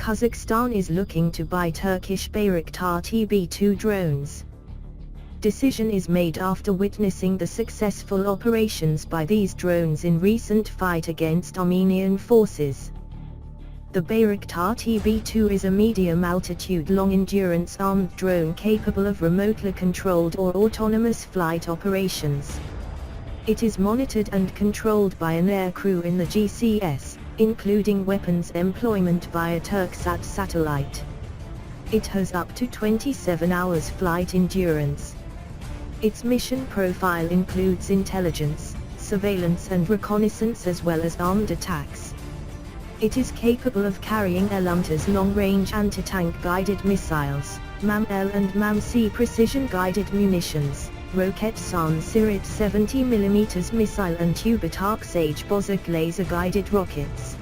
Kazakhstan is looking to buy Turkish Bayraktar TB2 drones. Decision is made after witnessing the successful operations by these drones in recent fight against Armenian forces. The Bayraktar TB2 is a medium-altitude long-endurance armed drone capable of remotely controlled or autonomous flight operations. It is monitored and controlled by an aircrew in the GCS, including weapons employment via Turksat satellite. It has up to 27 hours flight endurance. Its mission profile includes intelligence, surveillance and reconnaissance as well as armed attacks. It is capable of carrying L-UMTAS long-range anti-tank guided missiles, MAM-L and MAM-C precision-guided munitions, Roketsan Cirit 70mm missile and Tubitak-Sage Bozok laser-guided rockets.